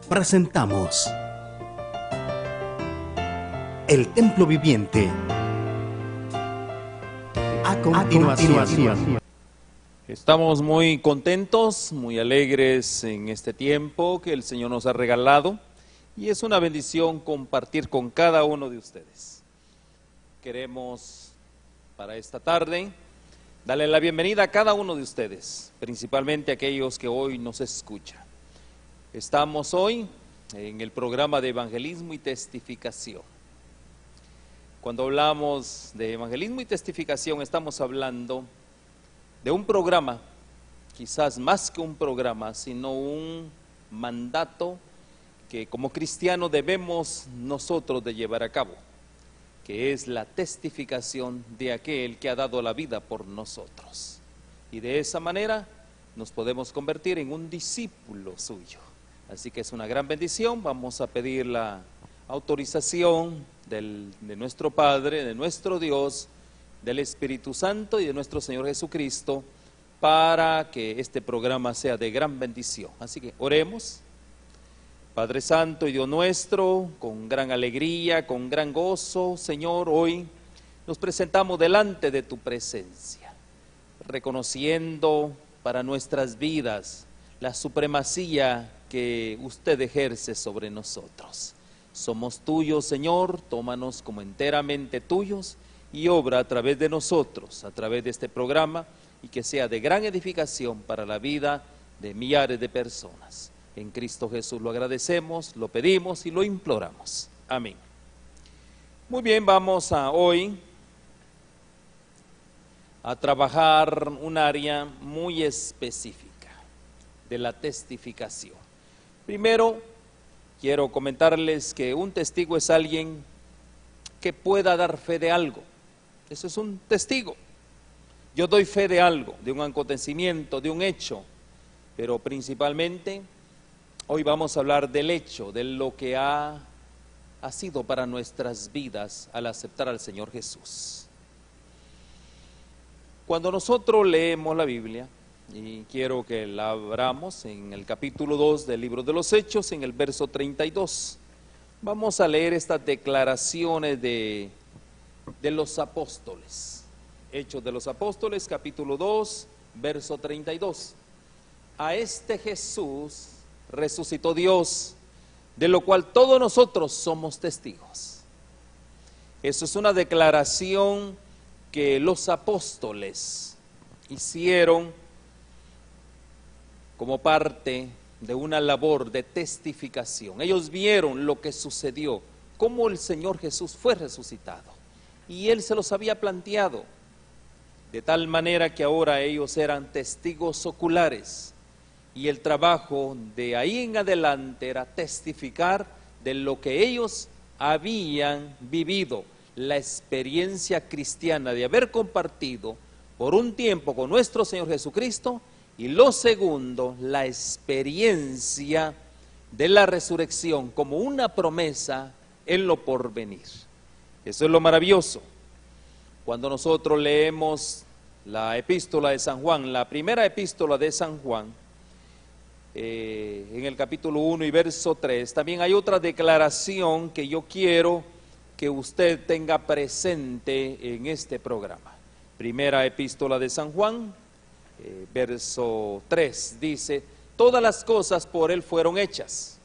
presentamos El Templo Viviente. A continuación. Estamos muy contentos, muy alegres en este tiempo que el Señor nos ha regalado y es una bendición compartir con cada uno de ustedes. Queremos para esta tarde darle la bienvenida a cada uno de ustedes, principalmente a aquellos que hoy nos escuchan. Estamos hoy en el programa de evangelismo y testificación. Cuando hablamos de evangelismo y testificación estamos hablando de un programa, quizás más que un programa, sino un mandato que como cristianos debemos nosotros de llevar a cabo, que es la testificación de aquel que ha dado la vida por nosotros. Y de esa manera nos podemos convertir en un discípulo suyo. Así que es una gran bendición. Vamos a pedir la autorización de nuestro Padre, de nuestro Dios, del Espíritu Santo y de nuestro Señor Jesucristo para que este programa sea de gran bendición. Así que oremos. Padre Santo y Dios nuestro, con gran alegría, con gran gozo, Señor, hoy nos presentamos delante de tu presencia, reconociendo para nuestras vidas la supremacía que usted ejerce sobre nosotros. Somos tuyos, Señor, tómanos como enteramente tuyos y obra a través de nosotros, a través de este programa, y que sea de gran edificación para la vida de millares de personas. En Cristo Jesús lo agradecemos, lo pedimos y lo imploramos. Amén. Muy bien, vamos hoy a trabajar un área muy específica de la testificación. Primero, quiero comentarles que un testigo es alguien que pueda dar fe de algo. Eso es un testigo. Yo doy fe de algo, de un acontecimiento, de un hecho, pero principalmente hoy vamos a hablar del hecho, de lo que ha sido para nuestras vidas al aceptar al Señor Jesús. Cuando nosotros leemos la Biblia, y quiero que la abramos en el capítulo 2 del libro de los Hechos, en el verso 32, vamos a leer estas declaraciones de los apóstoles. Hechos de los Apóstoles, capítulo 2, verso 32. A este Jesús resucitó Dios, de lo cual todos nosotros somos testigos. Eso es una declaración que los apóstoles hicieron como parte de una labor de testificación. Ellos vieron lo que sucedió, cómo el Señor Jesús fue resucitado, y Él se los había planteado, de tal manera que ahora ellos eran testigos oculares. Y el trabajo de ahí en adelante era testificar de lo que ellos habían vivido, la experiencia cristiana de haber compartido por un tiempo con nuestro Señor Jesucristo, y lo segundo, la experiencia de la resurrección como una promesa en lo porvenir. Eso es lo maravilloso. Cuando nosotros leemos la epístola de San Juan, la primera epístola de San Juan, en el capítulo 1 y verso 3, también hay otra declaración que yo quiero que usted tenga presente en este programa. Primera epístola de San Juan, verso 3, dice: todas las cosas por Él fueron hechas.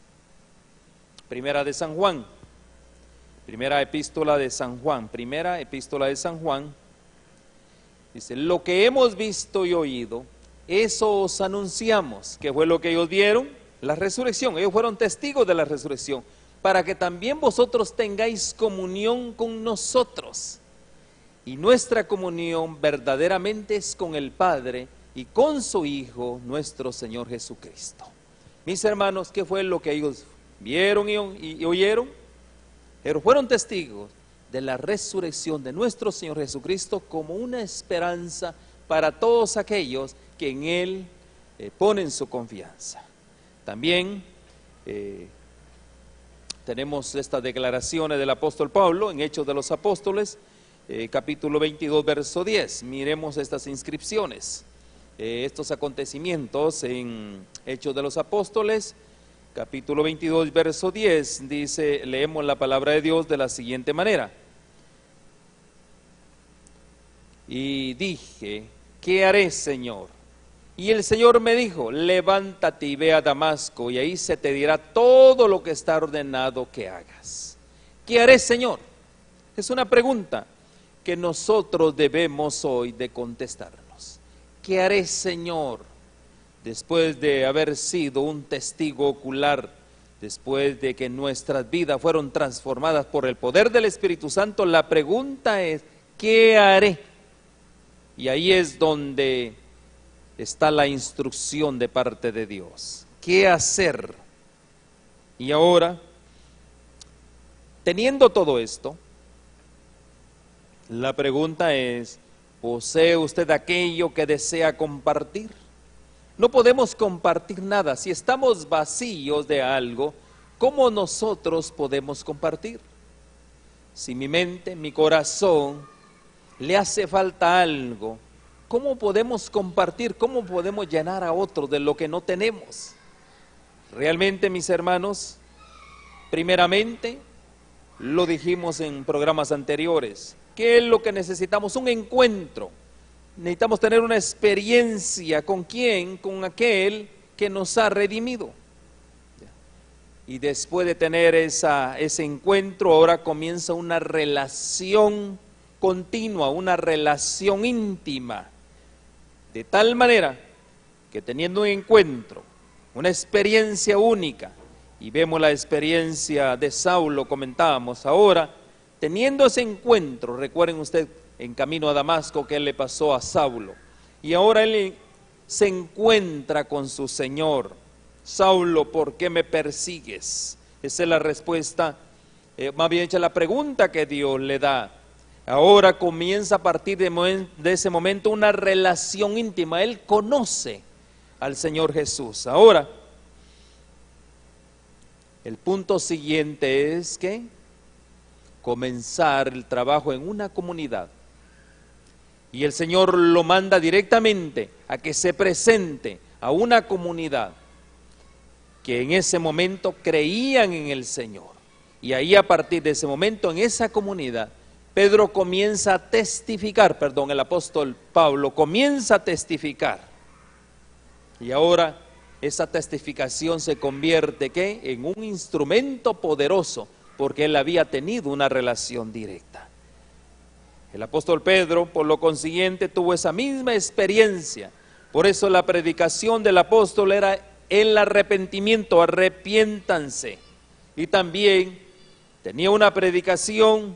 Primera de San Juan, primera epístola de San Juan, dice: lo que hemos visto y oído, eso os anunciamos. ¿Qué fue lo que ellos vieron? La resurrección. Ellos fueron testigos de la resurrección, para que también vosotros tengáis comunión con nosotros. Y nuestra comunión verdaderamente es con el Padre y con su Hijo, nuestro Señor Jesucristo. Mis hermanos, ¿qué fue lo que ellos vieron y oyeron? Pero fueron testigos de la resurrección de nuestro Señor Jesucristo como una esperanza para todos aquellos que en Él ponen su confianza. También tenemos estas declaraciones del apóstol Pablo en Hechos de los Apóstoles, capítulo 22, verso 10. Miremos estas inscripciones, estos acontecimientos en Hechos de los Apóstoles, capítulo 22, verso 10, dice, leemos la palabra de Dios de la siguiente manera. Y dije, ¿qué haré, Señor? Y el Señor me dijo, levántate y ve a Damasco, y ahí se te dirá todo lo que está ordenado que hagas. ¿Qué haré, Señor? Es una pregunta que nosotros debemos hoy de contestarnos. ¿Qué haré, Señor? Después de haber sido un testigo ocular, después de que nuestras vidas fueron transformadas por el poder del Espíritu Santo, la pregunta es, ¿qué haré? Y ahí es donde está la instrucción de parte de Dios. ¿Qué hacer? Y ahora, teniendo todo esto, la pregunta es, ¿posee usted aquello que desea compartir? No podemos compartir nada. Si estamos vacíos de algo, ¿cómo nosotros podemos compartir? Si mi mente, mi corazón, le hace falta algo, ¿cómo podemos compartir? ¿Cómo podemos llenar a otros de lo que no tenemos? Realmente, mis hermanos, primeramente, lo dijimos en programas anteriores, ¿qué es lo que necesitamos? Un encuentro. Necesitamos tener una experiencia. ¿Con quién? Con aquel que nos ha redimido. Y después de tener ese encuentro, ahora comienza una relación continua, una relación íntima. De tal manera que teniendo un encuentro, una experiencia única, y vemos la experiencia de Saulo, comentábamos ahora, teniendo ese encuentro, recuerden ustedes, en camino a Damasco, que él le pasó a Saulo, y ahora él se encuentra con su Señor. Saulo, ¿por qué me persigues? Esa es la respuesta, más bien hecha la pregunta que Dios le da. Ahora comienza a partir de ese momento una relación íntima. Él conoce al Señor Jesús. Ahora, el punto siguiente es que comenzar el trabajo en una comunidad. Y el Señor lo manda directamente a que se presente a una comunidad que en ese momento creían en el Señor. Y ahí a partir de ese momento, en esa comunidad, Pedro comienza a testificar, el apóstol Pablo comienza a testificar. Y ahora esa testificación se convierte, ¿qué? En un instrumento poderoso, porque él había tenido una relación directa. El apóstol Pedro, por lo consiguiente, tuvo esa misma experiencia. Por eso la predicación del apóstol era el arrepentimiento, arrepiéntanse. Y también tenía una predicación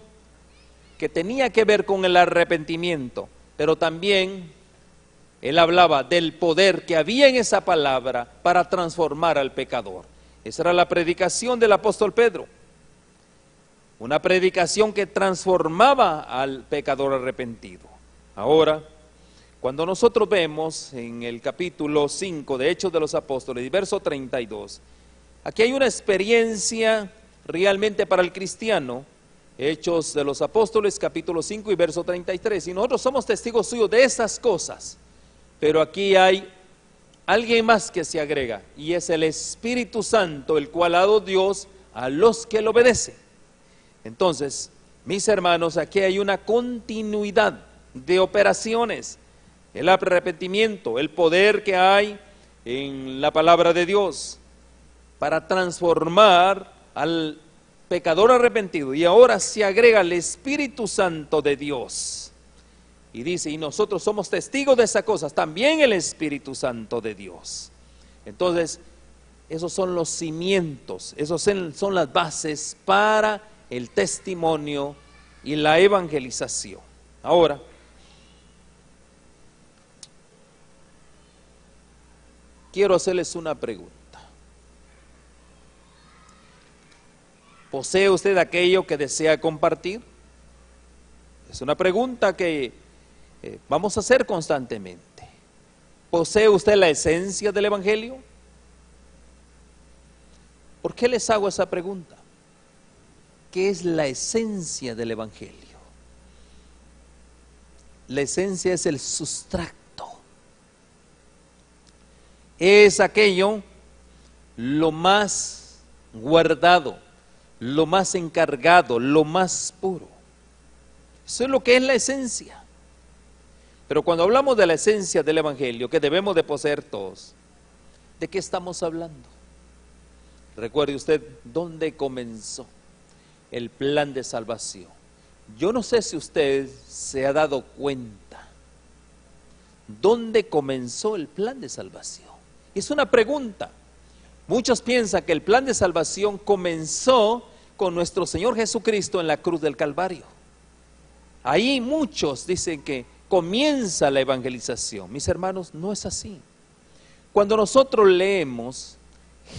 que tenía que ver con el arrepentimiento, pero también él hablaba del poder que había en esa palabra para transformar al pecador. Esa era la predicación del apóstol Pedro. Una predicación que transformaba al pecador arrepentido. Ahora, cuando nosotros vemos en el capítulo 5 de Hechos de los Apóstoles, verso 32, aquí hay una experiencia realmente para el cristiano. Hechos de los Apóstoles, capítulo 5 y verso 33. Y nosotros somos testigos suyos de esas cosas. Pero aquí hay alguien más que se agrega, y es el Espíritu Santo, el cual ha dado Dios a los que le obedecen. Entonces, mis hermanos, aquí hay una continuidad de operaciones. El arrepentimiento, el poder que hay en la palabra de Dios para transformar al pecador arrepentido. Y ahora se agrega el Espíritu Santo de Dios. Y dice, y nosotros somos testigos de esas cosas, también el Espíritu Santo de Dios. Entonces, esos son los cimientos, esos son las bases para el testimonio y la evangelización. Ahora, quiero hacerles una pregunta. ¿Posee usted aquello que desea compartir? Es una pregunta que vamos a hacer constantemente. ¿Posee usted la esencia del Evangelio? ¿Por qué les hago esa pregunta? ¿Qué es la esencia del Evangelio? La esencia es el sustrato. Es aquello lo más guardado, lo más encargado, lo más puro. Eso es lo que es la esencia. Pero cuando hablamos de la esencia del Evangelio, que debemos de poseer todos, ¿de qué estamos hablando? Recuerde usted dónde comenzó el plan de salvación. Yo no sé si usted se ha dado cuenta dónde comenzó el plan de salvación. Es una pregunta. Muchos piensan que el plan de salvación comenzó con nuestro Señor Jesucristo en la cruz del Calvario. Ahí muchos dicen que comienza la evangelización. Mis hermanos, no es así. Cuando nosotros leemos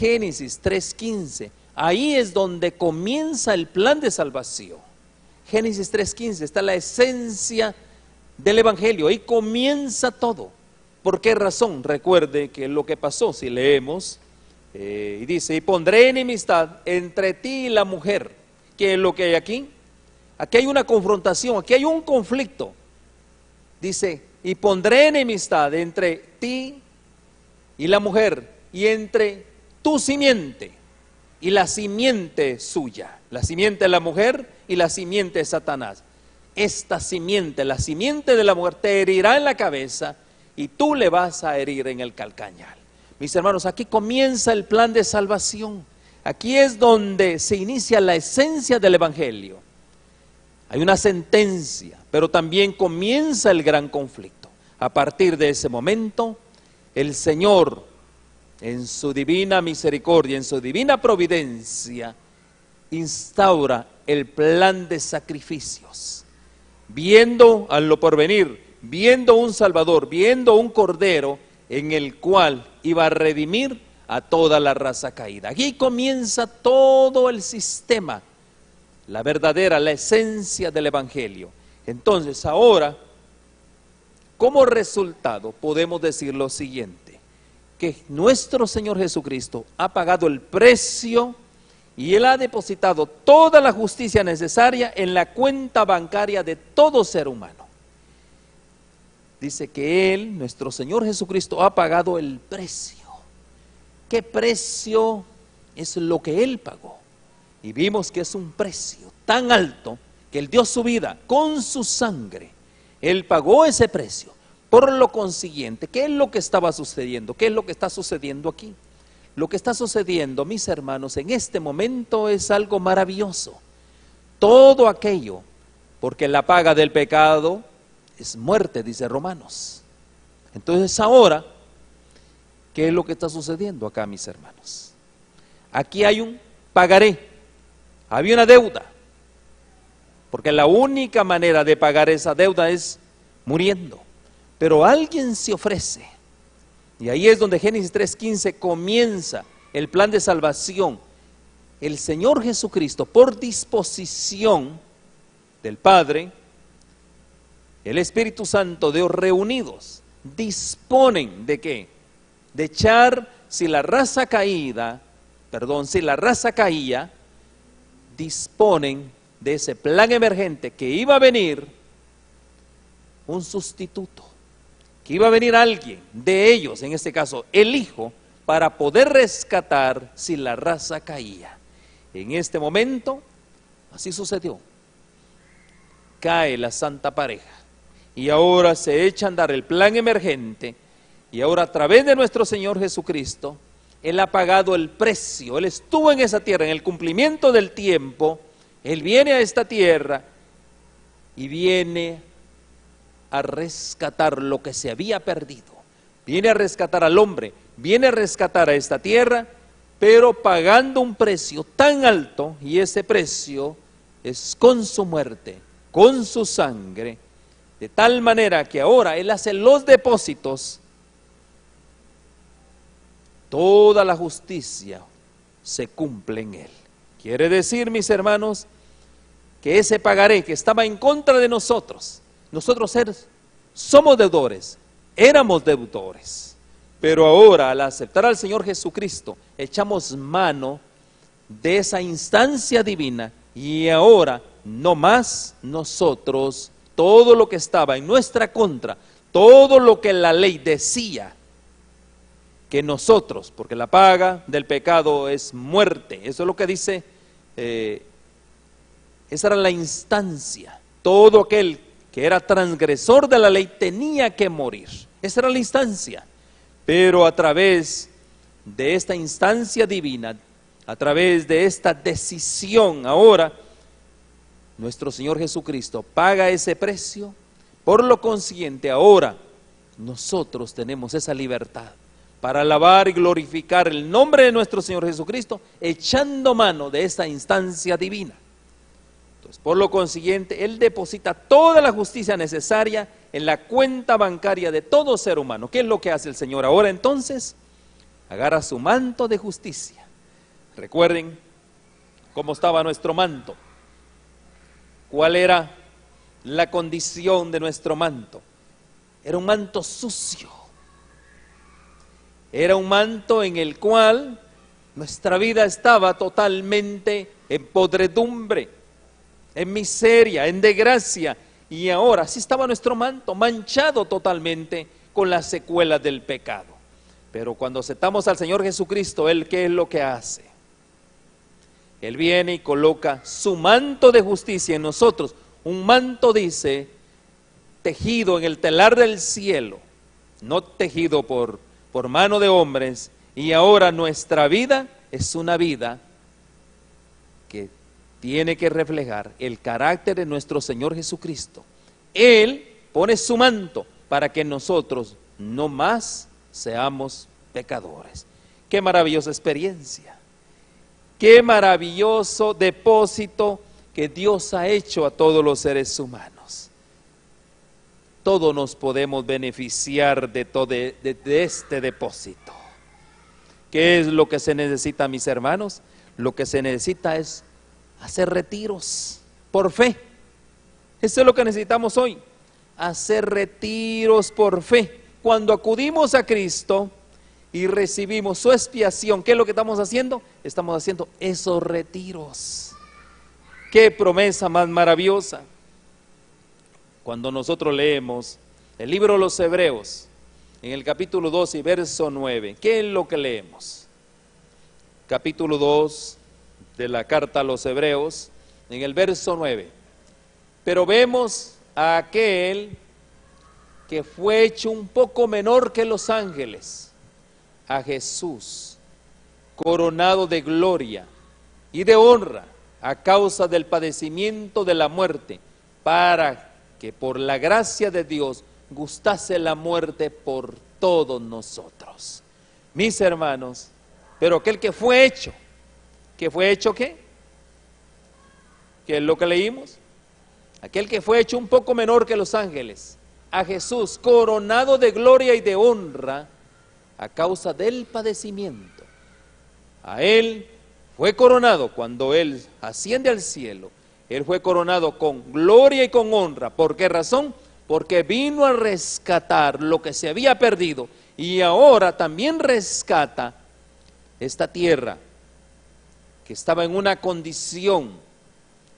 Génesis 3:15, ahí es donde comienza el plan de salvación. Génesis 3:15 está la esencia del Evangelio, ahí comienza todo. ¿Por qué razón? Recuerde que lo que pasó, si leemos, y dice, y pondré enemistad entre ti y la mujer. ¿Qué es lo que hay aquí? Aquí hay una confrontación, aquí hay un conflicto. Dice, y pondré enemistad entre ti y la mujer, y entre tu simiente y la simiente suya. La simiente de la mujer y la simiente de Satanás. Esta simiente, la simiente de la mujer, te herirá en la cabeza y tú le vas a herir en el calcañal. Mis hermanos, aquí comienza el plan de salvación. Aquí es donde se inicia la esencia del Evangelio. Hay una sentencia, pero también comienza el gran conflicto. A partir de ese momento, el Señor, en su divina misericordia, en su divina providencia, instaura el plan de sacrificios, viendo a lo porvenir, viendo un Salvador, viendo un Cordero en el cual iba a redimir a toda la raza caída. Aquí comienza todo el sistema, la verdadera, la esencia del Evangelio. Entonces ahora, como resultado, podemos decir lo siguiente, que nuestro Señor Jesucristo ha pagado el precio y Él ha depositado toda la justicia necesaria en la cuenta bancaria de todo ser humano. Dice que Él, nuestro Señor Jesucristo, ha pagado el precio. ¿Qué precio es lo que Él pagó? Y vimos que es un precio tan alto que Él dio su vida con su sangre. Él pagó ese precio. Por lo consiguiente, ¿qué es lo que estaba sucediendo? ¿Qué es lo que está sucediendo aquí? Lo que está sucediendo, mis hermanos, en este momento es algo maravilloso. Todo aquello, porque la paga del pecado es muerte, dice Romanos. Entonces ahora, ¿qué es lo que está sucediendo acá, mis hermanos? Aquí hay un pagaré, había una deuda, porque la única manera de pagar esa deuda es muriendo. Pero alguien se ofrece, y ahí es donde Génesis 3:15 comienza el plan de salvación. El Señor Jesucristo, por disposición del Padre, el Espíritu Santo, Dios reunidos, disponen de ¿qué? De echar, si la raza caía, disponen de ese plan emergente que iba a venir un sustituto, que iba a venir alguien de ellos, en este caso el Hijo, para poder rescatar si la raza caía. En este momento, así sucedió. Cae la santa pareja y ahora se echa a andar el plan emergente, y ahora a través de nuestro Señor Jesucristo, Él ha pagado el precio. Él estuvo en esa tierra, en el cumplimiento del tiempo. Él viene a esta tierra y viene a rescatar lo que se había perdido. Viene a rescatar al hombre, viene a rescatar a esta tierra, pero pagando un precio tan alto, y ese precio es con su muerte, con su sangre, de tal manera que ahora Él hace los depósitos. Toda la justicia se cumple en Él. Quiere decir, mis hermanos, que ese pagaré que estaba en contra de nosotros somos deudores, éramos deudores, pero ahora al aceptar al Señor Jesucristo, echamos mano de esa instancia divina, y ahora no más nosotros, todo lo que estaba en nuestra contra, todo lo que la ley decía que nosotros, porque la paga del pecado es muerte, eso es lo que dice, esa era la instancia, todo aquel que era transgresor de la ley tenía que morir, esa era la instancia, pero a través de esta instancia divina, a través de esta decisión ahora, nuestro Señor Jesucristo paga ese precio, por lo consiguiente ahora nosotros tenemos esa libertad para alabar y glorificar el nombre de nuestro Señor Jesucristo, echando mano de esta instancia divina. Entonces, por lo consiguiente, Él deposita toda la justicia necesaria en la cuenta bancaria de todo ser humano. ¿Qué es lo que hace el Señor ahora entonces? Agarra su manto de justicia. Recuerden cómo estaba nuestro manto. ¿Cuál era la condición de nuestro manto? Era un manto sucio. Era un manto en el cual nuestra vida estaba totalmente en podredumbre, en miseria, en desgracia. Y ahora así estaba nuestro manto, manchado totalmente con las secuelas del pecado. Pero cuando aceptamos al Señor Jesucristo, Él, ¿qué es lo que hace? Él viene y coloca su manto de justicia en nosotros. Un manto, dice, tejido en el telar del cielo, no tejido por mano de hombres. Y ahora nuestra vida es una vida que tiene que reflejar el carácter de nuestro Señor Jesucristo. Él pone su manto para que nosotros no más seamos pecadores. Qué maravillosa experiencia. Qué maravilloso depósito que Dios ha hecho a todos los seres humanos. Todos nos podemos beneficiar de este depósito. ¿Qué es lo que se necesita, mis hermanos? Lo que se necesita es hacer retiros por fe. Eso es lo que necesitamos hoy, hacer retiros por fe. Cuando acudimos a Cristo y recibimos su expiación, ¿qué es lo que estamos haciendo? Estamos haciendo esos retiros. ¡Qué promesa más maravillosa! Cuando nosotros leemos el libro de los Hebreos, en el capítulo 2 y verso 9, ¿qué es lo que leemos? Capítulo 2 de la carta a los Hebreos, en el verso 9. Pero vemos a aquel que fue hecho un poco menor que los ángeles, a Jesús, coronado de gloria y de honra a causa del padecimiento de la muerte, para que por la gracia de Dios gustase la muerte por todos nosotros. Mis hermanos, pero aquel que fue hecho, ¿qué fue hecho qué? ¿Qué es lo que leímos? Aquel que fue hecho un poco menor que los ángeles, a Jesús, coronado de gloria y de honra a causa del padecimiento. A Él fue coronado cuando Él asciende al cielo. Él fue coronado con gloria y con honra. ¿Por qué razón? Porque vino a rescatar lo que se había perdido y ahora también rescata esta tierra que estaba en una condición,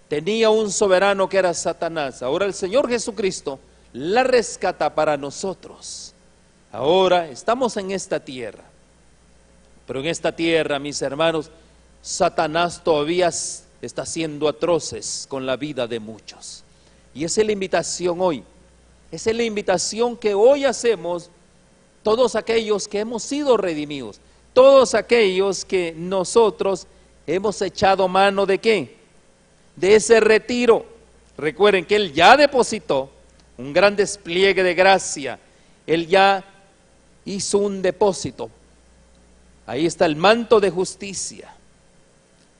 tenía un soberano que era Satanás. Ahora el Señor Jesucristo la rescata para nosotros. Ahora estamos en esta tierra, pero en esta tierra, mis hermanos, Satanás todavía está haciendo atroces con la vida de muchos. Y esa es la invitación hoy, esa es la invitación que hoy hacemos todos aquellos que hemos sido redimidos, todos aquellos que nosotros hemos echado mano de ¿qué? De ese retiro. Recuerden que Él ya depositó un gran despliegue de gracia, Él ya hizo un depósito. Ahí está el manto de justicia,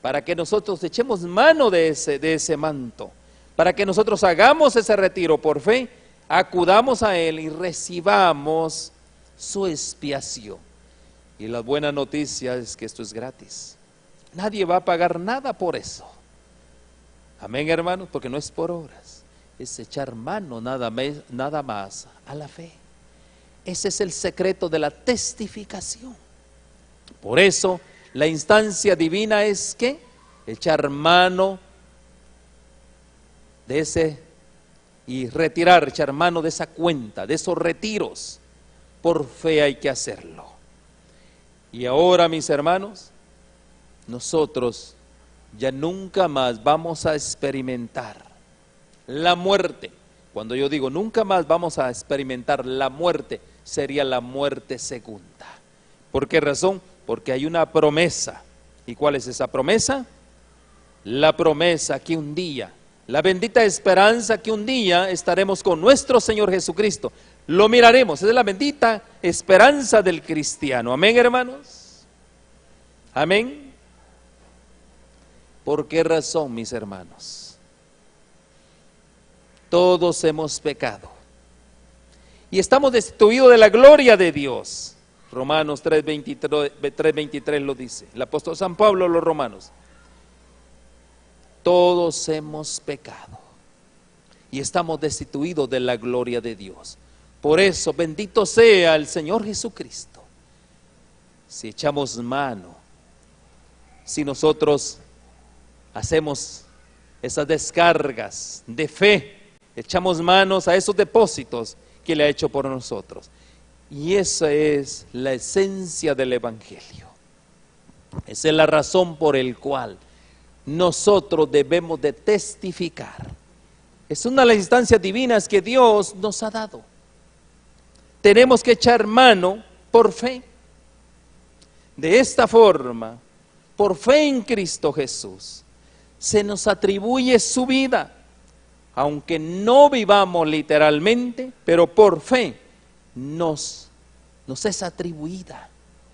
para que nosotros echemos mano de ese manto, para que nosotros hagamos ese retiro por fe, acudamos a Él y recibamos su expiación. Y la buena noticia es que esto es gratis. Nadie va a pagar nada por eso. Amén, hermanos, porque no es por obras, es echar mano nada más a la fe. Ese es el secreto de la testificación. Por eso la instancia divina es que echar mano de ese y echar mano de esa cuenta, de esos retiros. Por fe hay que hacerlo. Y ahora, mis hermanos, nosotros ya nunca más vamos a experimentar la muerte. Cuando yo digo nunca más vamos a experimentar la muerte, sería la muerte segunda. ¿Por qué razón? Porque hay una promesa. ¿Y cuál es esa promesa? La promesa que un día, la bendita esperanza que un día estaremos con nuestro Señor Jesucristo. Lo miraremos, es la bendita esperanza del cristiano. Amén, hermanos. Amén. ¿Por qué razón, mis hermanos? Todos hemos pecado y estamos destituidos de la gloria de Dios. Romanos 3:23 lo dice, el apóstol San Pablo a los romanos. Todos hemos pecado y estamos destituidos de la gloria de Dios. Por eso, bendito sea el Señor Jesucristo. Si echamos mano, si nosotros hacemos esas descargas de fe, echamos manos a esos depósitos que Él ha hecho por nosotros. Y esa es la esencia del Evangelio. Esa es la razón por la cual nosotros debemos de testificar. Es una de las instancias divinas que Dios nos ha dado. Tenemos que echar mano por fe. De esta forma, por fe en Cristo Jesús, se nos atribuye su vida, aunque no vivamos literalmente, pero por fe nos es atribuida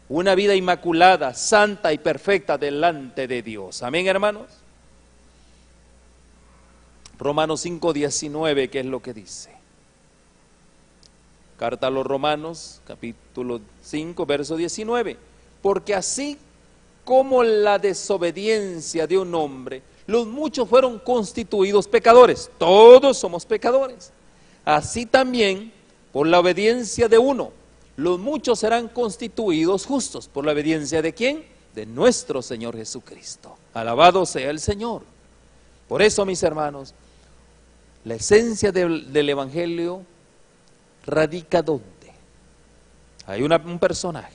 una vida inmaculada, santa y perfecta delante de Dios. Amén, hermanos. Romanos 5:19, ¿qué es lo que dice? Carta a los Romanos, capítulo 5, verso 19. Porque así como la desobediencia de un hombre, los muchos fueron constituidos pecadores. Todos somos pecadores. Así también, por la obediencia de uno, los muchos serán constituidos justos. ¿Por la obediencia de quién? De nuestro Señor Jesucristo. Alabado sea el Señor. Por eso, mis hermanos, la esencia del Evangelio radica ¿dónde? Hay un personaje,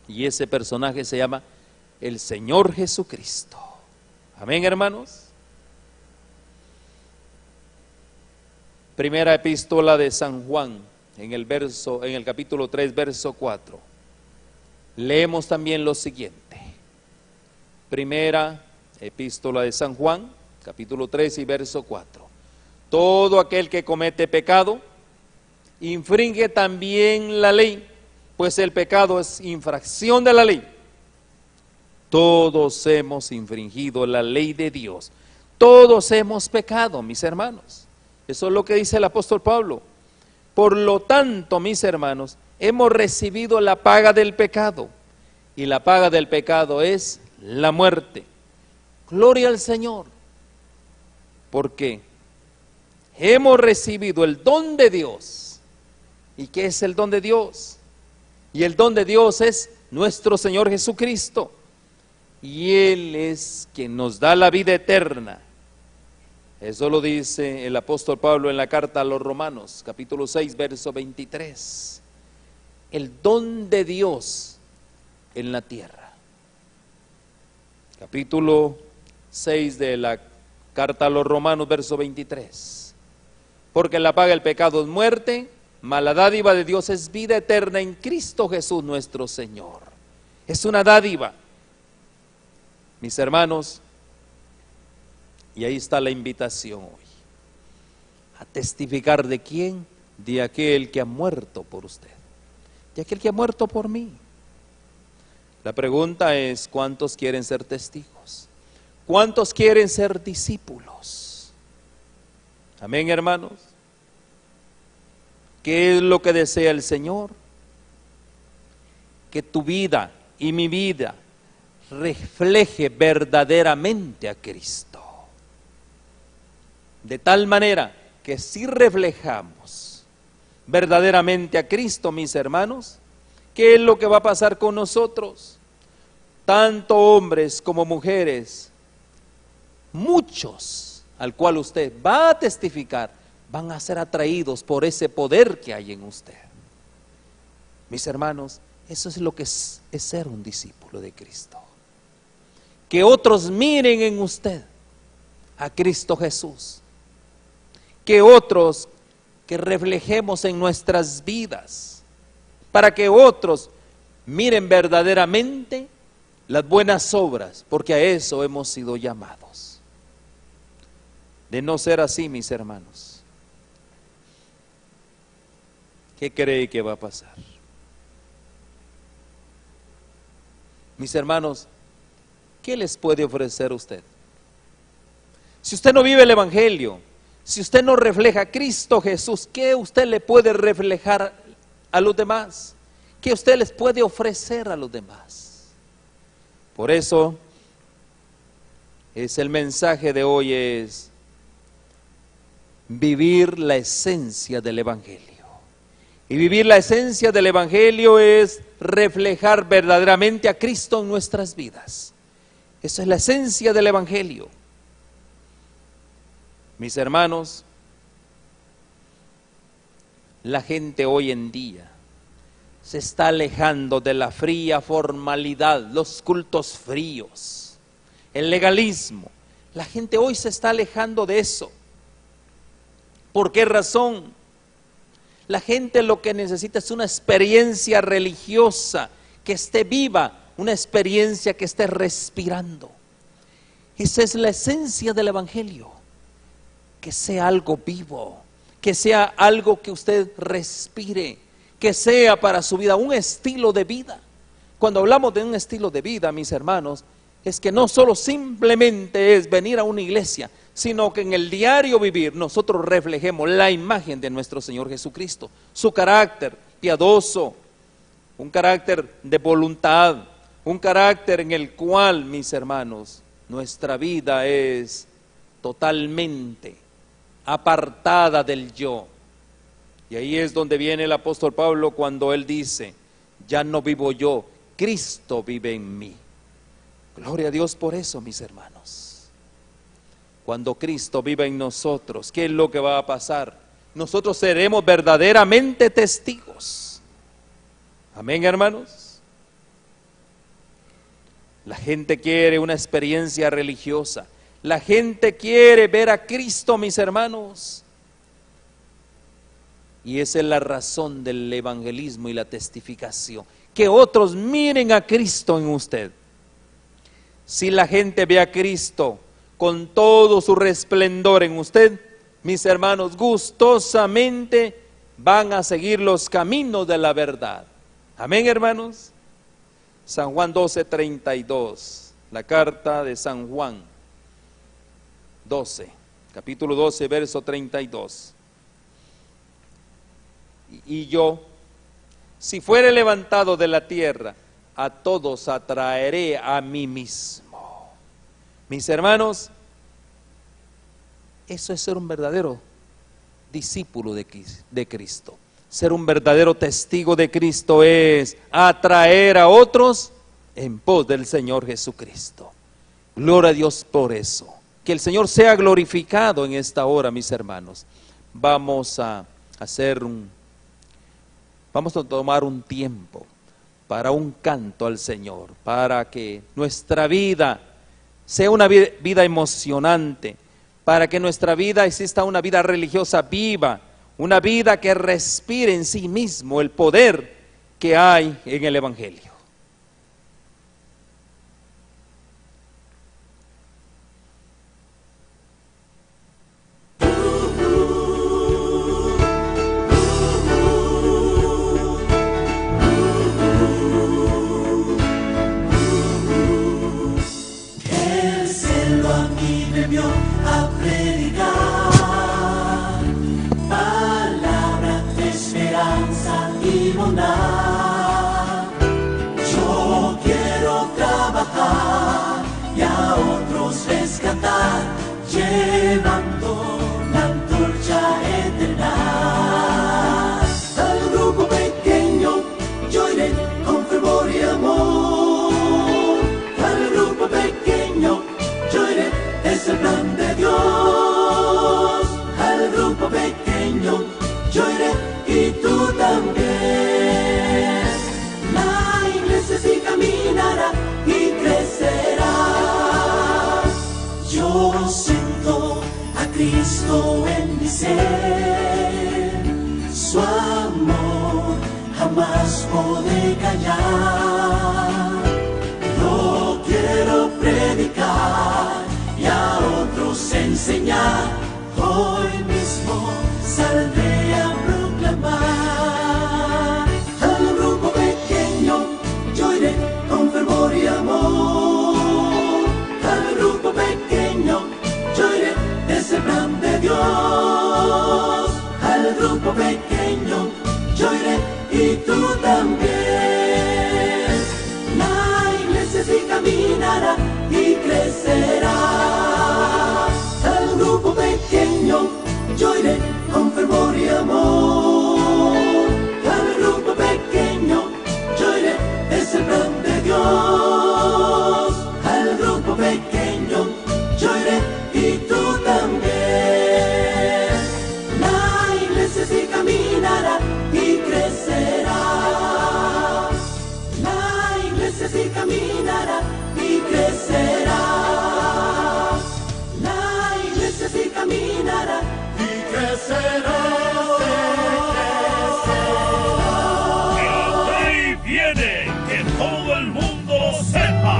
y ese personaje se llama el Señor Jesucristo. Amén, hermanos. Primera epístola de San Juan, en el capítulo 3, verso 4. Leemos también lo siguiente. Primera epístola de San Juan, capítulo 3 y verso 4. Todo aquel que comete pecado infringe también la ley, pues el pecado es infracción de la ley. Todos hemos infringido la ley de Dios. Todos hemos pecado, mis hermanos. Eso es lo que dice el apóstol Pablo. Por lo tanto, mis hermanos, hemos recibido la paga del pecado. Y la paga del pecado es la muerte. Gloria al Señor. Porque hemos recibido el don de Dios. ¿Y qué es el don de Dios? Y el don de Dios es nuestro Señor Jesucristo. Y Él es quien nos da la vida eterna. Eso lo dice el apóstol Pablo en la carta a los Romanos, capítulo 6, verso 23. El don de Dios en la tierra. Capítulo 6 de la carta a los Romanos, verso 23. Porque la paga del pecado es muerte, mas la dádiva de Dios es vida eterna en Cristo Jesús nuestro Señor. Es una dádiva, mis hermanos, y ahí está la invitación hoy, a testificar de quién, de aquel que ha muerto por usted, de aquel que ha muerto por mí. La pregunta es, ¿cuántos quieren ser testigos? ¿Cuántos quieren ser discípulos? Amén, hermanos. ¿Qué es lo que desea el Señor? Que tu vida y mi vida refleje verdaderamente a Cristo. De tal manera que si reflejamos verdaderamente a Cristo, mis hermanos, ¿qué es lo que va a pasar con nosotros? Tanto hombres como mujeres, muchos al cual usted va a testificar, van a ser atraídos por ese poder que hay en usted. Mis hermanos, Eso es lo que es ser un discípulo de Cristo. Que otros miren en usted a Cristo Jesús. Que otros, que reflejemos en nuestras vidas, para que otros miren verdaderamente las buenas obras, porque a eso hemos sido llamados. De no ser así, mis hermanos, ¿qué cree que va a pasar? Mis hermanos, ¿qué les puede ofrecer usted? Si usted no vive el Evangelio, si usted no refleja a Cristo Jesús, ¿qué usted le puede reflejar a los demás? ¿Qué usted les puede ofrecer a los demás? Por eso, el mensaje de hoy es vivir la esencia del Evangelio. Y vivir la esencia del Evangelio es reflejar verdaderamente a Cristo en nuestras vidas. Esa es la esencia del Evangelio. Mis hermanos, la gente hoy en día se está alejando de la fría formalidad, los cultos fríos, el legalismo. La gente hoy se está alejando de eso. ¿Por qué razón? La gente lo que necesita es una experiencia religiosa que esté viva, una experiencia que esté respirando. Esa es la esencia del Evangelio, que sea algo vivo, que sea algo que usted respire, que sea para su vida un estilo de vida. Cuando hablamos de un estilo de vida, mis hermanos, es que no solo simplemente es venir a una iglesia, sino que en el diario vivir nosotros reflejemos la imagen de nuestro Señor Jesucristo, su carácter piadoso, un carácter de voluntad, un carácter en el cual, mis hermanos, nuestra vida es totalmente apartada del yo. Y ahí es donde viene el apóstol Pablo cuando él dice, ya no vivo yo, Cristo vive en mí. Gloria a Dios por eso, mis hermanos. Cuando Cristo vive en nosotros, ¿qué es lo que va a pasar? Nosotros seremos verdaderamente testigos. Amén, hermanos. La gente quiere una experiencia religiosa. La gente quiere ver a Cristo, mis hermanos. Y esa es la razón del evangelismo y la testificación. Que otros miren a Cristo en usted. Si la gente ve a Cristo con todo su resplendor en usted, mis hermanos, gustosamente van a seguir los caminos de la verdad. Amén, hermanos. San Juan 12:32, la carta de San Juan 12, capítulo 12, verso 32. Y yo, si fuere levantado de la tierra, a todos atraeré a mí mismo. Mis hermanos, eso es ser un verdadero discípulo de Cristo. Ser un verdadero testigo de Cristo es atraer a otros en pos del Señor Jesucristo. Gloria a Dios por eso. Que el Señor sea glorificado en esta hora, mis hermanos. Vamos a tomar un tiempo para un canto al Señor, para que nuestra vida sea una vida emocionante, para que nuestra vida exista una vida religiosa viva, una vida que respire en sí mismo el poder que hay en el Evangelio. A predicar palabra de esperanza y bondad. Yo quiero trabajar y a otros rescatar, llevando la antorcha eterna. Al grupo pequeño yo iré con fervor y amor. Al grupo pequeño yo iré, es el plan de Dios. Al grupo pequeño yo iré y tú también. Cristo en mi ser, su amor jamás podré callar. Yo quiero predicar y a otros enseñar, hoy mismo saldré a proclamar. Al grupo pequeño yo iré con fervor y amor. Al grupo pequeño yo iré, es el plan de Dios. Al grupo pequeño yo iré y tú también. La iglesia sí caminará y crecerá. Al grupo pequeño yo iré con fervor y amor. Al grupo pequeño yo iré, es el plan de Dios. Al grupo pequeño yo iré y tú también. La iglesia sí caminará y crecerá. La iglesia sí caminará y crecerá. La iglesia sí caminará y crecerá. El rey viene, que todo el mundo lo sepa.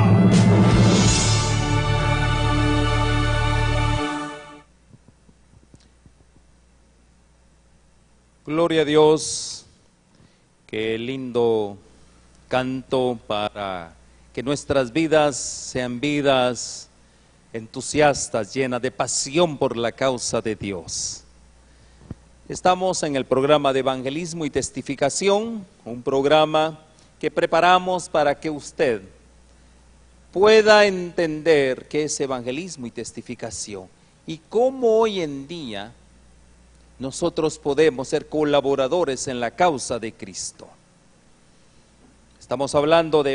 Gloria a Dios, qué lindo canto para que nuestras vidas sean vidas entusiastas, llenas de pasión por la causa de Dios. Estamos en el programa de evangelismo y testificación, un programa que preparamos para que usted pueda entender qué es evangelismo y testificación y cómo hoy en día nosotros podemos ser colaboradores en la causa de Cristo. Estamos hablando de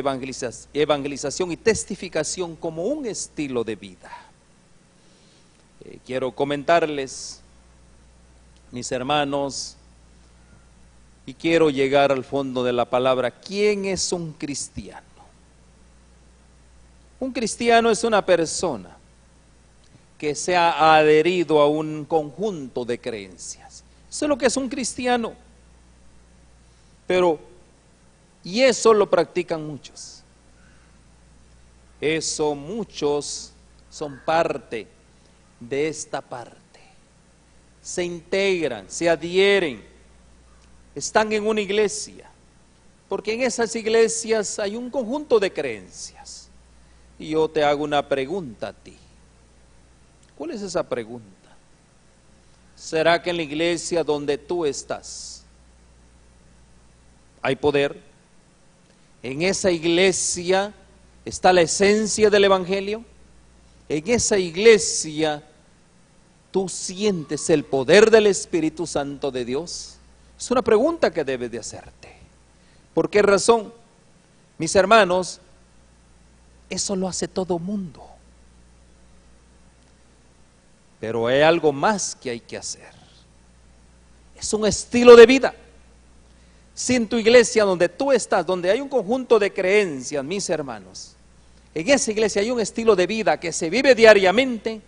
evangelización y testificación como un estilo de vida. Quiero comentarles, mis hermanos, y quiero llegar al fondo de la palabra. ¿Quién es un cristiano? Un cristiano es una persona que se ha adherido a un conjunto de creencias. Eso es lo que es un cristiano. Y eso lo practican muchos. Eso muchos son parte de esta parte. Se integran, se adhieren, están en una iglesia, porque en esas iglesias hay un conjunto de creencias. Y yo te hago una pregunta a ti. ¿Cuál es esa pregunta? ¿Será que en la iglesia donde tú estás hay poder? ¿En esa iglesia está la esencia del evangelio? ¿En esa iglesia tú sientes el poder del Espíritu Santo de Dios? Es una pregunta que debes de hacerte. ¿Por qué razón? Mis hermanos, eso lo hace todo mundo. Pero hay algo más que hay que hacer. Es un estilo de vida. Si en tu iglesia donde tú estás, donde hay un conjunto de creencias, mis hermanos, en esa iglesia hay un estilo de vida que se vive diariamente,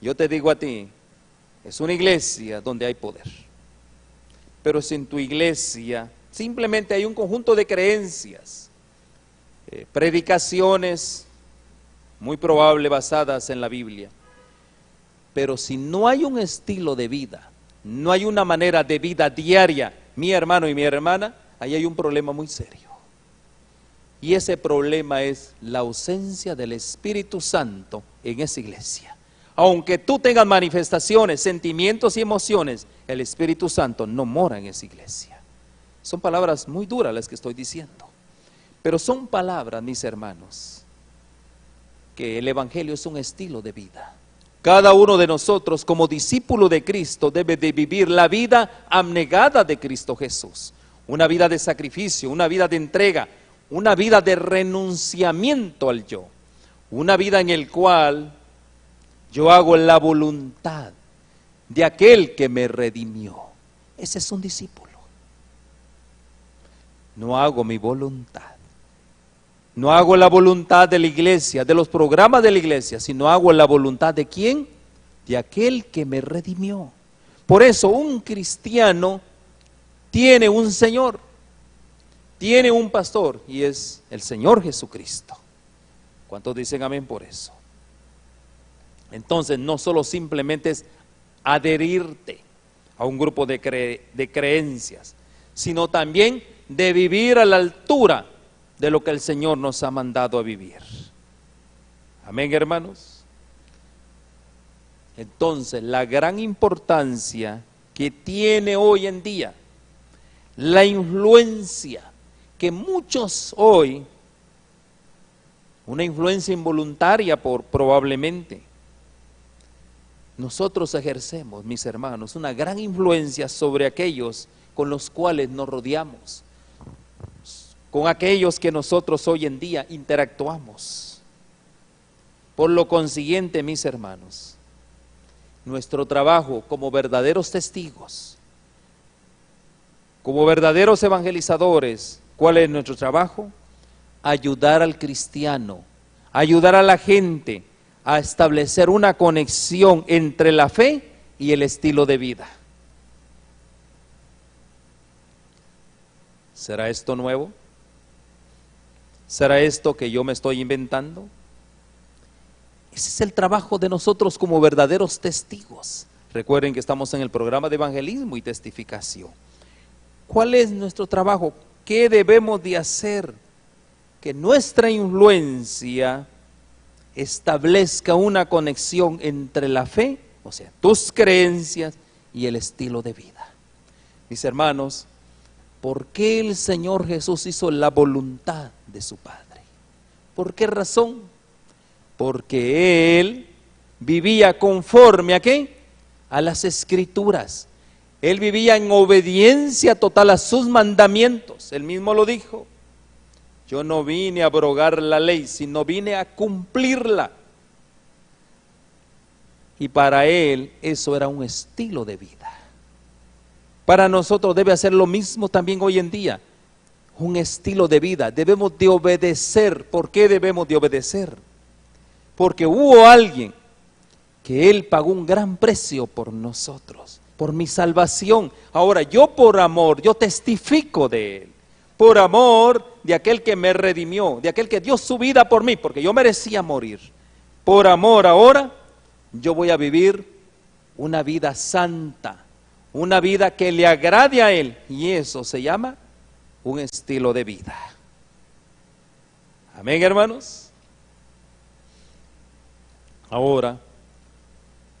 yo te digo a ti, es una iglesia donde hay poder. Pero si en tu iglesia simplemente hay un conjunto de creencias, predicaciones, muy probable basadas en la Biblia, pero si no hay un estilo de vida, no hay una manera de vida diaria, mi hermano y mi hermana, ahí hay un problema muy serio. Y ese problema es la ausencia del Espíritu Santo en esa iglesia. Aunque tú tengas manifestaciones, sentimientos y emociones, el Espíritu Santo no mora en esa iglesia. Son palabras muy duras las que estoy diciendo, pero son palabras, mis hermanos, que el Evangelio es un estilo de vida. Cada uno de nosotros como discípulo de Cristo debe de vivir la vida abnegada de Cristo Jesús. Una vida de sacrificio, una vida de entrega, una vida de renunciamiento al yo. Una vida en el cual yo hago la voluntad de aquel que me redimió. Ese es un discípulo. No hago mi voluntad. No hago la voluntad de la iglesia, de los programas de la iglesia, sino hago la voluntad de ¿quién? de aquel que me redimió. Por eso un cristiano tiene un Señor, tiene un pastor, y es el Señor Jesucristo. ¿Cuántos dicen amén por eso? Entonces no solo simplemente es adherirte a un grupo de creencias, sino también de vivir a la altura de lo que el Señor nos ha mandado a vivir. Amén, hermanos. Entonces, la gran importancia que tiene hoy en día, la influencia que muchos hoy, una influencia involuntaria probablemente, nosotros ejercemos, mis hermanos, una gran influencia sobre aquellos con los cuales nos rodeamos, con aquellos que nosotros hoy en día interactuamos. Por lo consiguiente, mis hermanos, nuestro trabajo como verdaderos testigos, como verdaderos evangelizadores, ¿cuál es nuestro trabajo? Ayudar al cristiano, ayudar a la gente a establecer una conexión entre la fe y el estilo de vida. ¿Será esto nuevo? ¿Será esto que yo me estoy inventando? Ese es el trabajo de nosotros como verdaderos testigos. Recuerden que estamos en el programa de evangelismo y testificación. ¿Cuál es nuestro trabajo? ¿Qué debemos de hacer? Que nuestra influencia establezca una conexión entre la fe, o sea, tus creencias y el estilo de vida. Mis hermanos, ¿por qué el Señor Jesús hizo la voluntad de su Padre? ¿Por qué razón? Porque Él vivía conforme ¿a qué? A las Escrituras. Él vivía en obediencia total a sus mandamientos. Él mismo lo dijo. Yo no vine a abrogar la ley, sino vine a cumplirla. Y para Él eso era un estilo de vida. Para nosotros debe hacer lo mismo también hoy en día. Un estilo de vida. Debemos de obedecer. ¿Por qué debemos de obedecer? Porque hubo alguien que Él pagó un gran precio por nosotros, por mi salvación. Ahora yo por amor, yo testifico de Él. Por amor de aquel que me redimió, de aquel que dio su vida por mí, porque yo merecía morir. Por amor ahora, yo voy a vivir una vida santa, una vida que le agrade a Él, y eso se llama un estilo de vida. Amén, hermanos. Ahora,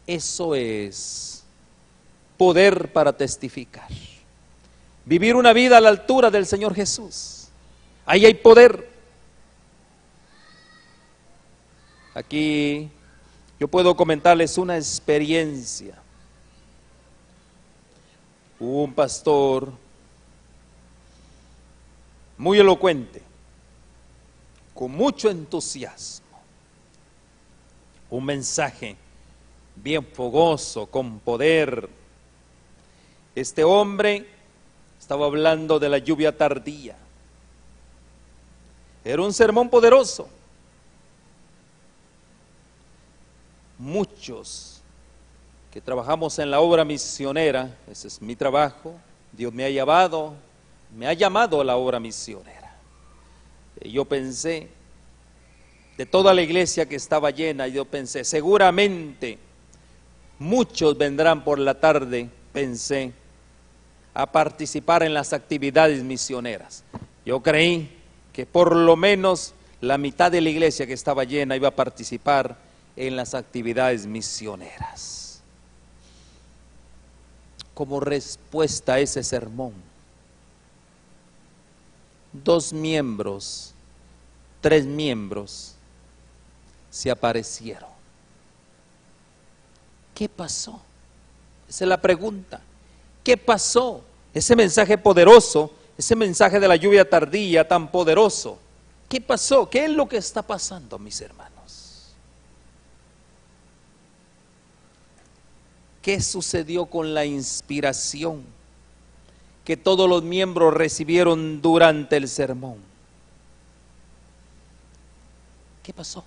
eso es poder para testificar. Vivir una vida a la altura del Señor Jesús. Ahí hay poder. Aquí yo puedo comentarles una experiencia. Hubo un pastor muy elocuente, con mucho entusiasmo. Un mensaje bien fogoso, con poder. Este hombre estaba hablando de la lluvia tardía. Era un sermón poderoso. Muchos que trabajamos en la obra misionera, ese es mi trabajo, Dios me ha llamado a la obra misionera. Y yo pensé, de toda la iglesia que estaba llena, yo pensé, seguramente muchos vendrán por la tarde, pensé, a participar en las actividades misioneras. Yo creí que por lo menos la mitad de la iglesia que estaba llena iba a participar en las actividades misioneras. Como respuesta a ese sermón, 2 miembros, 3 miembros se aparecieron. ¿Qué pasó? Esa es la pregunta. ¿Qué pasó? Ese mensaje poderoso, ese mensaje de la lluvia tardía tan poderoso. ¿Qué pasó? ¿Qué es lo que está pasando, mis hermanos? ¿Qué sucedió con la inspiración que todos los miembros recibieron durante el sermón? ¿Qué pasó?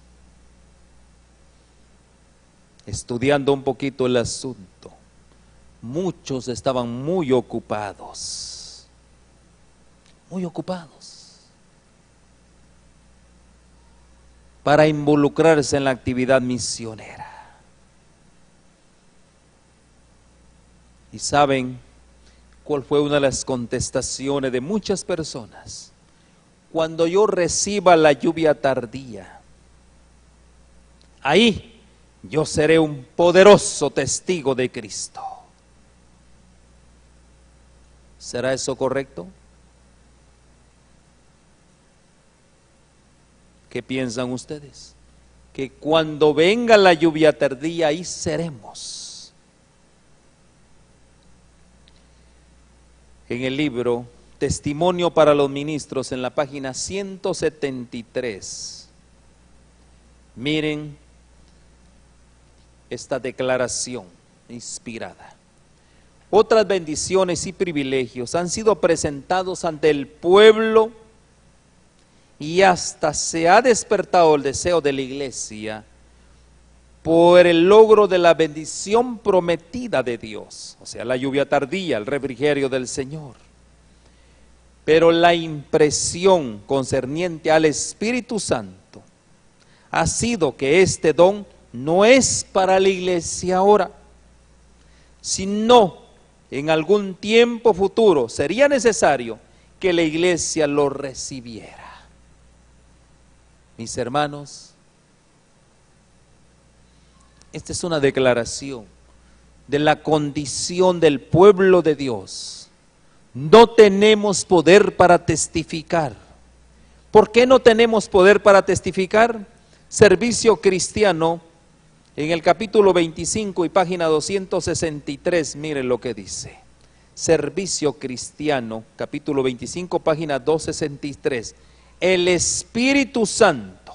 estudiando un poquito el asunto, muchos estaban muy ocupados, para involucrarse en la actividad misionera. ¿Y saben cuál fue una de las contestaciones de muchas personas? Cuando yo reciba la lluvia tardía, ahí yo seré un poderoso testigo de Cristo. ¿Será eso correcto? ¿Qué piensan ustedes? Que cuando venga la lluvia tardía, ahí seremos. En el libro Testimonio para los Ministros, en la página 173, miren esta declaración inspirada. Otras bendiciones y privilegios han sido presentados ante el pueblo y hasta se ha despertado el deseo de la iglesia por el logro de la bendición prometida de Dios, o sea, la lluvia tardía, el refrigerio del Señor. Pero la impresión concerniente al Espíritu Santo ha sido que este don no es para la iglesia ahora, sino en algún tiempo futuro sería necesario que la iglesia lo recibiera. Mis hermanos, esta es una declaración de la condición del pueblo de Dios. No tenemos poder para testificar. ¿Por qué no tenemos poder para testificar? Servicio Cristiano, en el capítulo 25 y página 263, miren lo que dice. Servicio Cristiano, capítulo 25, página 263. El Espíritu Santo,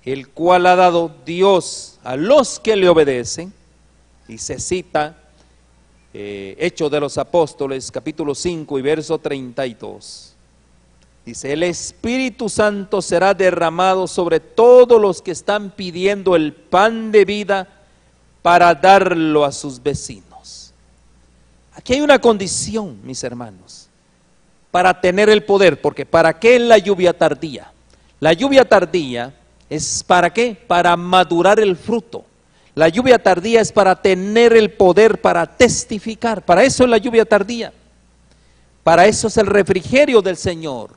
el cual ha dado Dios a los que le obedecen, y se cita Hechos de los Apóstoles, capítulo 5 y verso 32. Dice, el Espíritu Santo será derramado sobre todos los que están pidiendo el pan de vida para darlo a sus vecinos. Aquí hay una condición, mis hermanos, para tener el poder, porque ¿para qué la lluvia tardía? La lluvia tardía es ¿para qué? Para madurar el fruto. La lluvia tardía es para tener el poder para testificar. Para eso es la lluvia tardía. Para eso es el refrigerio del Señor.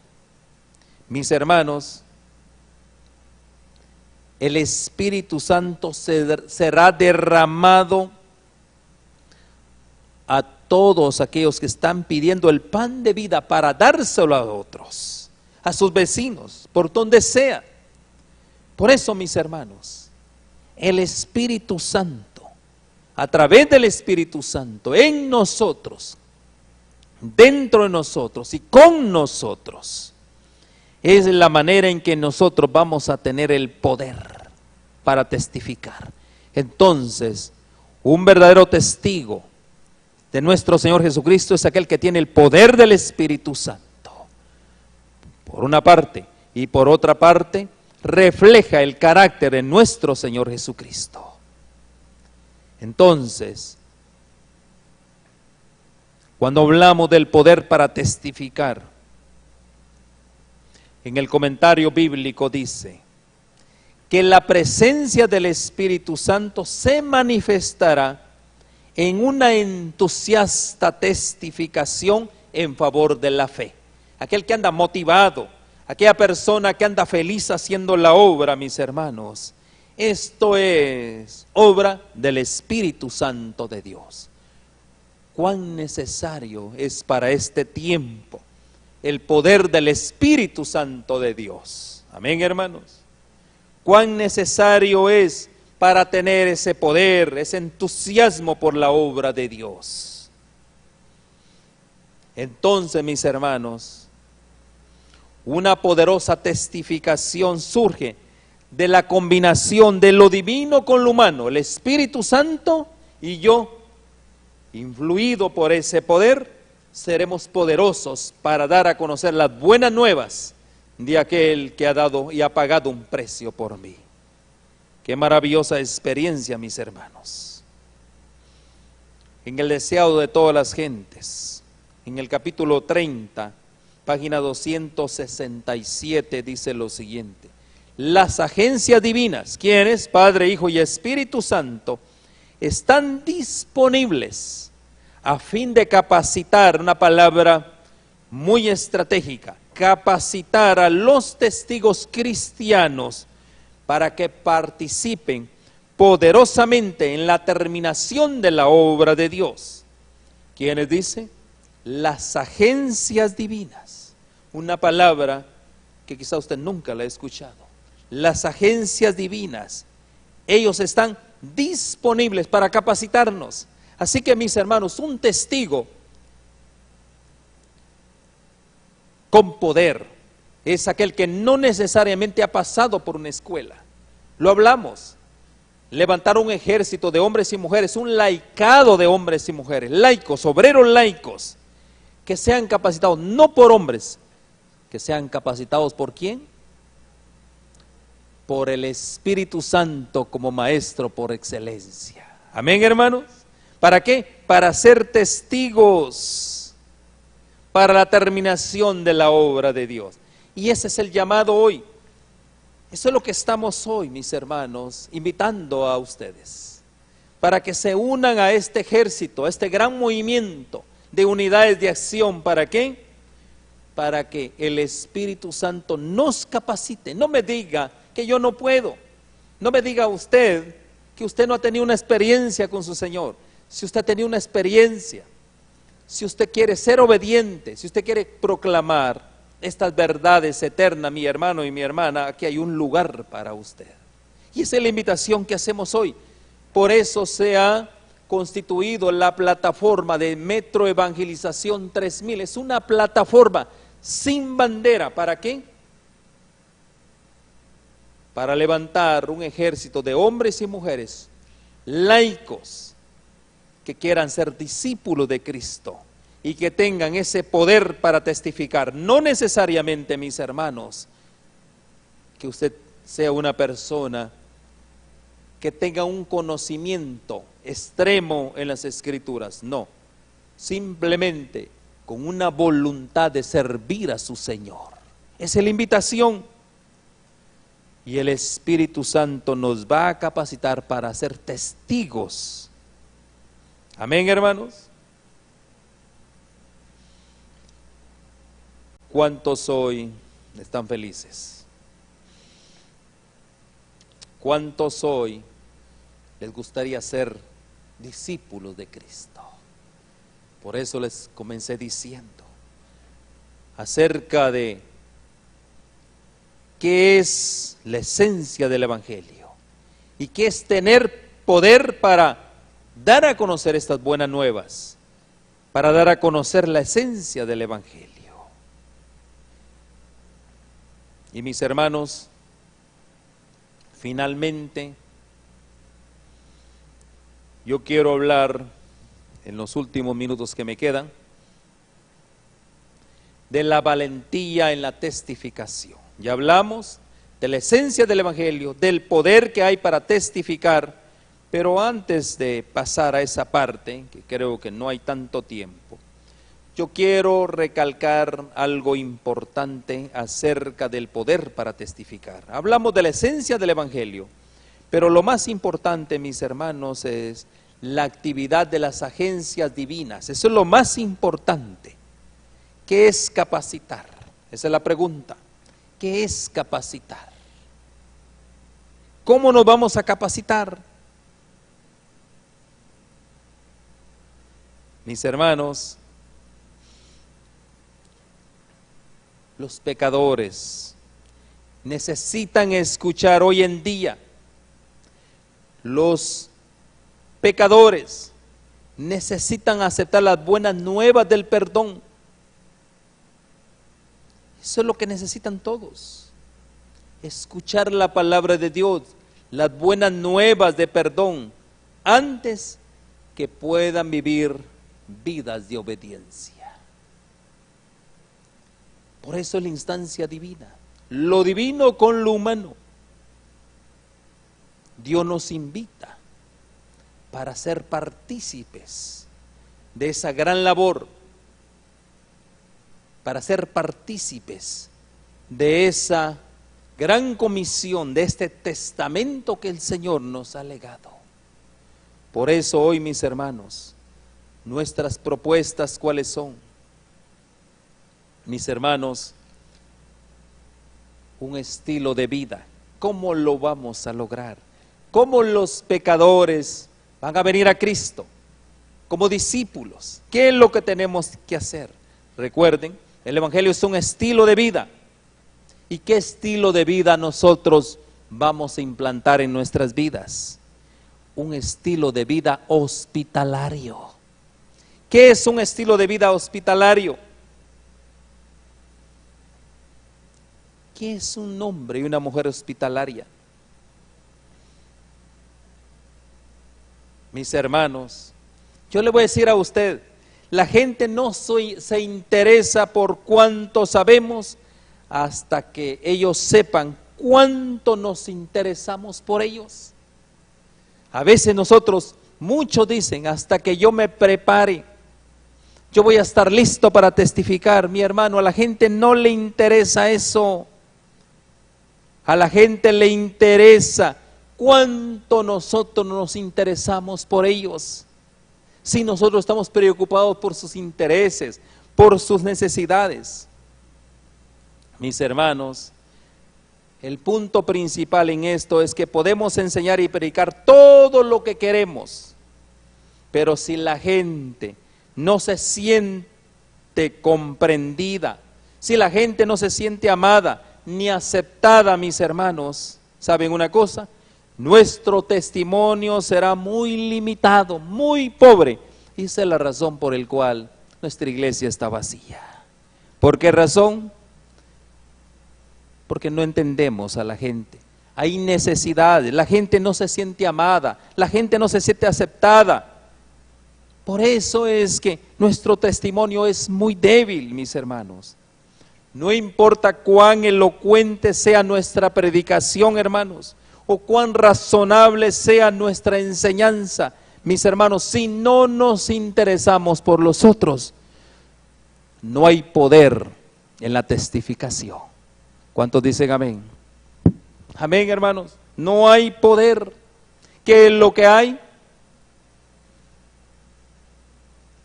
Mis hermanos, el Espíritu Santo será derramado a todos aquellos que están pidiendo el pan de vida para dárselo a otros, a sus vecinos, por donde sea. Por eso, mis hermanos, el Espíritu Santo, a través del Espíritu Santo, en nosotros, dentro de nosotros y con nosotros, es la manera en que nosotros vamos a tener el poder para testificar. Entonces, un verdadero testigo de nuestro Señor Jesucristo es aquel que tiene el poder del Espíritu Santo. Por una parte, y por otra parte, refleja el carácter de nuestro Señor Jesucristo. Entonces, cuando hablamos del poder para testificar, en el comentario bíblico dice que la presencia del Espíritu Santo se manifestará en una entusiasta testificación en favor de la fe. Aquel que anda motivado, aquella persona que anda feliz haciendo la obra, mis hermanos, esto es obra del Espíritu Santo de Dios. Cuán necesario es para este tiempo el poder del Espíritu Santo de Dios. Amén, hermanos. Cuán necesario es para tener ese poder, ese entusiasmo por la obra de Dios. Entonces, mis hermanos, una poderosa testificación surge de la combinación de lo divino con lo humano, el Espíritu Santo y yo, influido por ese poder, seremos poderosos para dar a conocer las buenas nuevas de aquel que ha dado y ha pagado un precio por mí. Qué maravillosa experiencia, mis hermanos. En el deseado de todas las gentes, en el capítulo 30, página 267, dice lo siguiente: las agencias divinas, ¿quiénes? Padre, Hijo y Espíritu Santo, están disponibles a fin de capacitar, una palabra muy estratégica, capacitar a los testigos cristianos para que participen poderosamente en la terminación de la obra de Dios. ¿Quiénes dice? Las agencias divinas, una palabra que quizá usted nunca la ha escuchado. Las agencias divinas, ellos están disponibles para capacitarnos. Así que, mis hermanos, un testigo con poder es aquel que no necesariamente ha pasado por una escuela. Lo hablamos. Levantar un ejército de hombres y mujeres, un laicado de hombres y mujeres, laicos, obreros laicos, que sean capacitados no por hombres, que sean capacitados ¿por quién? Por el Espíritu Santo como maestro por excelencia. Amén, hermanos. ¿Para qué? Para ser testigos para la terminación de la obra de Dios. Y ese es el llamado hoy. Eso es lo que estamos hoy, mis hermanos, invitando a ustedes, para que se unan a este ejército, a este gran movimiento de unidades de acción. ¿Para qué? Para que el Espíritu Santo nos capacite. No me diga que yo no puedo. No me diga usted que usted no ha tenido una experiencia con su Señor. Si usted ha tenido una experiencia, si usted quiere ser obediente, si usted quiere proclamar estas verdades eternas, mi hermano y mi hermana, aquí hay un lugar para usted. Y esa es la invitación que hacemos hoy. Por eso se ha constituido la plataforma de Metro Evangelización 3000. Es una plataforma sin bandera. ¿Para qué? Para levantar un ejército de hombres y mujeres laicos que quieran ser discípulos de Cristo y que tengan ese poder para testificar. No necesariamente, mis hermanos, que usted sea una persona que tenga un conocimiento extremo en las Escrituras, no, simplemente con una voluntad de servir a su Señor. Esa es la invitación. Y el Espíritu Santo nos va a capacitar para ser testigos. Amén, hermanos. ¿Cuántos hoy están felices? ¿Cuántos hoy les gustaría ser discípulos de Cristo? Por eso les comencé diciendo acerca de qué es la esencia del Evangelio y qué es tener poder para dar a conocer estas buenas nuevas, para dar a conocer la esencia del Evangelio. Y mis hermanos, finalmente, yo quiero hablar en los últimos minutos que me quedan de la valentía en la testificación. Ya hablamos de la esencia del Evangelio, del poder que hay para testificar. Pero antes de pasar a esa parte, que creo que no hay tanto tiempo, yo quiero recalcar algo importante acerca del poder para testificar. Hablamos de la esencia del Evangelio, pero lo más importante, mis hermanos, es la actividad de las agencias divinas. Eso es lo más importante. ¿Qué es capacitar? Esa es la pregunta. ¿Qué es capacitar? ¿Cómo nos vamos a capacitar? Mis hermanos, los pecadores necesitan escuchar hoy en día. Los pecadores necesitan aceptar las buenas nuevas del perdón. Eso es lo que necesitan todos. Escuchar la palabra de Dios, las buenas nuevas de perdón, antes que puedan vivir vidas de obediencia. Por eso es la instancia divina, lo divino con lo humano. Dios nos invita para ser partícipes de esa gran labor, para ser partícipes de esa gran comisión, de este testamento que el Señor nos ha legado. Por eso hoy, mis hermanos, nuestras propuestas, ¿cuáles son? Mis hermanos, un estilo de vida. ¿Cómo lo vamos a lograr? ¿Cómo los pecadores van a venir a Cristo como discípulos? ¿Qué es lo que tenemos que hacer? Recuerden, el Evangelio es un estilo de vida. ¿Y qué estilo de vida nosotros vamos a implantar en nuestras vidas? Un estilo de vida hospitalario. ¿Qué es un estilo de vida hospitalario? ¿Qué es un hombre y una mujer hospitalaria? Mis hermanos, yo le voy a decir a usted, la gente no se interesa por cuánto sabemos hasta que ellos sepan cuánto nos interesamos por ellos. A veces nosotros, muchos dicen, hasta que yo me prepare, yo voy a estar listo para testificar. Mi hermano, a la gente no le interesa eso. A la gente le interesa cuánto nosotros nos interesamos por ellos. Si nosotros estamos preocupados por sus intereses, por sus necesidades. Mis hermanos, el punto principal en esto es que podemos enseñar y predicar todo lo que queremos, pero si la gente no se siente comprendida, si la gente no se siente amada ni aceptada, mis hermanos, ¿saben una cosa? Nuestro testimonio será muy limitado, muy pobre. Y esa es la razón por la cual nuestra iglesia está vacía. ¿Por qué razón? Porque no entendemos a la gente. Hay necesidades, la gente no se siente amada, la gente no se siente aceptada. Por eso es que nuestro testimonio es muy débil, mis hermanos. No importa cuán elocuente sea nuestra predicación, hermanos, o cuán razonable sea nuestra enseñanza, mis hermanos, si no nos interesamos por los otros, no hay poder en la testificación. ¿Cuántos dicen amén? Amén, hermanos. No hay poder. ¿Qué es lo que hay?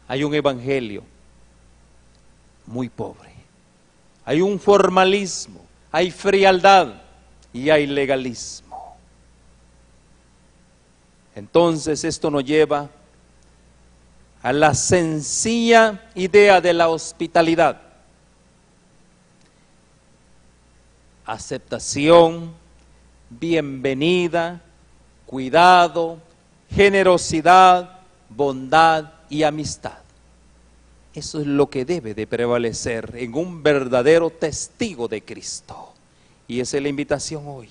Hay un evangelio muy pobre. Hay un formalismo, hay frialdad y hay legalismo. Entonces esto nos lleva a la sencilla idea de la hospitalidad. Aceptación, bienvenida, cuidado, generosidad, bondad y amistad. Eso es lo que debe de prevalecer en un verdadero testigo de Cristo. Y esa es la invitación hoy,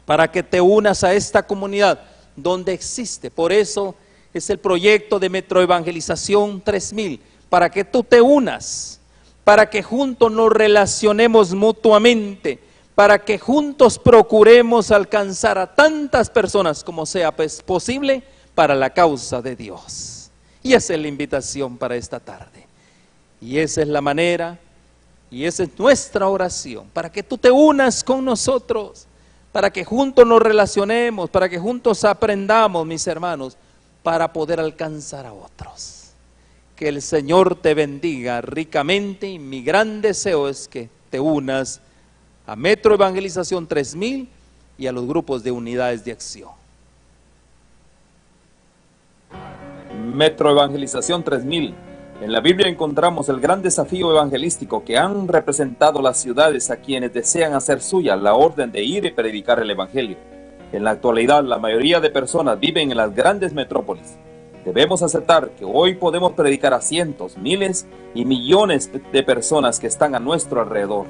para que te unas a esta comunidad donde existe. Por eso es el proyecto de Metroevangelización 3000, para que tú te unas, para que juntos nos relacionemos mutuamente, para que juntos procuremos alcanzar a tantas personas como sea posible para la causa de Dios. Y esa es la invitación para esta tarde. Y esa es la manera, y esa es nuestra oración, para que tú te unas con nosotros, para que juntos nos relacionemos, para que juntos aprendamos, mis hermanos, para poder alcanzar a otros. Que el Señor te bendiga ricamente, y mi gran deseo es que te unas a Metroevangelización 3000 y a los grupos de unidades de acción. Metroevangelización 3000. En la Biblia encontramos el gran desafío evangelístico que han representado las ciudades a quienes desean hacer suya la orden de ir y predicar el evangelio. En la actualidad, la mayoría de personas viven en las grandes metrópolis. Debemos aceptar que hoy podemos predicar a cientos, miles y millones de personas que están a nuestro alrededor.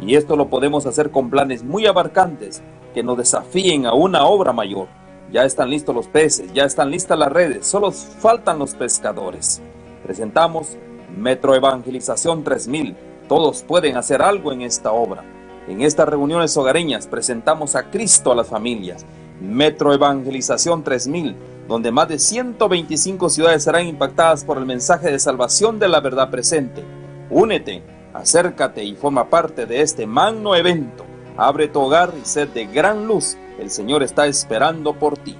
Y esto lo podemos hacer con planes muy abarcantes que nos desafíen a una obra mayor. Ya están listos los peces, ya están listas las redes, solo faltan los pescadores. Presentamos Metroevangelización 3000. Todos pueden hacer algo en esta obra. En estas reuniones hogareñas presentamos a Cristo a las familias Metro Evangelización 3000, donde más de 125 ciudades serán impactadas por el mensaje de salvación de la verdad presente. Únete, acércate y forma parte de este magno evento. Abre tu hogar y sed de gran luz. El Señor está esperando por ti.